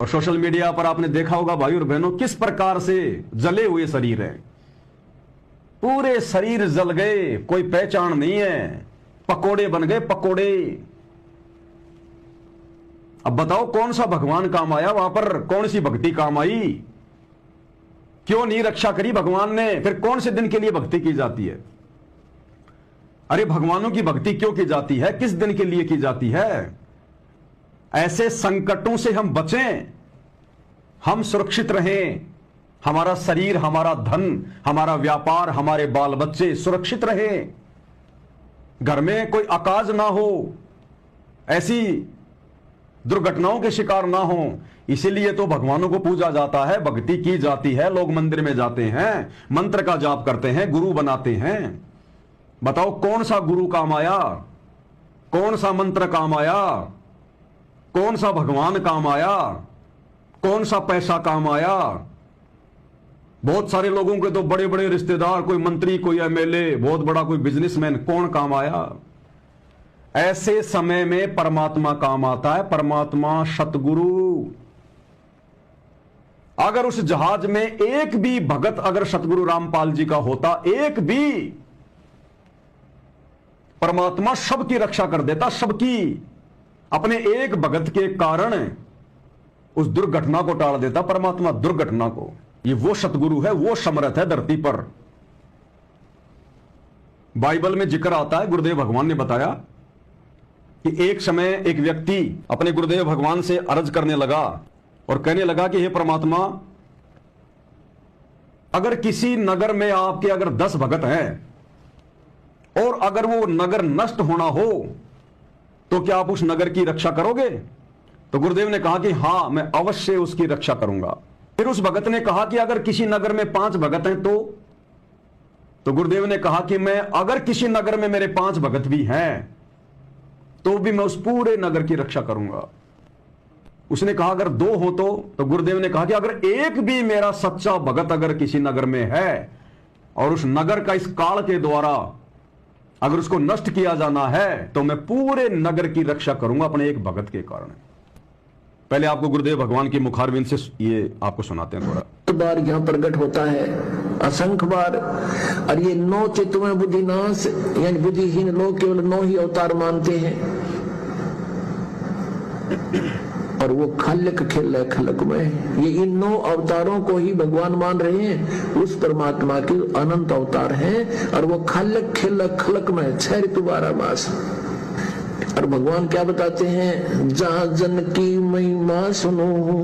और social media पर आपने देखा होगा भाई और बहनों, किस प्रकार से जले हुए शरीर हैं, पूरे शरीर जल गए, कोई पहचान नहीं है, पकोड़े बन गए पकोड़े। अब बताओ कौन सा भगवान काम आया वहां पर, कौन सी भक्ति काम आई? क्यों नहीं रक्षा करी भगवान ने? फिर कौन से दिन के लिए भक्ति की जाती है? अरे भगवानों की भक्ति क्यों की जाती है, किस दिन के लिए की जाती है? ऐसे संकटों से हम बचें, हम सुरक्षित रहें, हमारा शरीर, हमारा धन, हमारा व्यापार, हमारे बाल बच्चे सुरक्षित रहें, घर में कोई अकाज ना हो, ऐसी दुर्घटनाओं के शिकार ना हो। इसीलिए तो भगवानों को पूजा जाता है, भक्ति की जाती है, लोग मंदिर में जाते हैं, मंत्र का जाप करते हैं, गुरु बनाते हैं। बताओ कौन सा गुरु काम आया, कौन सा मंत्र काम आया, कौन सा भगवान काम आया, कौन सा पैसा काम आया? बहुत सारे लोगों के तो बड़े बड़े रिश्तेदार, कोई मंत्री, कोई एमएलए, बहुत बड़ा कोई बिजनेसमैन, कौन काम आया? ऐसे समय में परमात्मा काम आता है, परमात्मा सतगुरु। अगर उस जहाज में एक भी भगत अगर सतगुरु रामपाल जी का होता, एक भी, परमात्मा सबकी रक्षा कर देता, सबकी। अपने एक भगत के कारण उस दुर्घटना को टाल देता परमात्मा, दुर्घटना को। ये वो सतगुरु है, वो समर्थ है धरती पर। बाइबल में जिक्र आता है, गुरुदेव भगवान ने बताया कि एक समय एक व्यक्ति अपने गुरुदेव भगवान से अर्ज करने लगा और कहने लगा कि हे परमात्मा, अगर किसी नगर में आपके अगर 10 भगत हैं और अगर वो नगर नष्ट होना हो तो क्या आप उस नगर की रक्षा करोगे? तो गुरुदेव ने कहा कि हां, मैं अवश्य उसकी रक्षा करूंगा। फिर उस भगत ने कहा कि अगर किसी नगर में 5 भगत हैं तो गुरुदेव ने कहा कि मैं अगर किसी नगर में मेरे 5 भगत भी हैं तो भी मैं उस पूरे नगर की रक्षा करूंगा। उसने कहा अगर 2 हो तो गुरुदेव ने कहा कि अगर एक भी मेरा सच्चा भगत अगर किसी नगर में है और उस नगर का इस काल के द्वारा अगर उसको नष्ट किया जाना है तो मैं पूरे नगर की रक्षा करूंगा अपने एक भगत के कारण। पहले आपको गुरुदेव भगवान की मुखारविंद से ये आपको सुनाते हैं थोड़ा। तो बार यहाँ प्रकट होता है, असंख्य बार। और ये 9 चित्तों में बुद्धिनाश, यानी बुद्धिहीन लोग केवल 9 ही अवतार मानते हैं और वो खलक खेल खलक में है। ये इन 9 अवतारों को ही भगवान मान रहे हैं, उस परमात्मा के अनंत अवतार हैं और वो खलक खेल खलक में 6 ऋतु 12 मास। और भगवान क्या बताते हैं, जहां जन की महिमा सुनो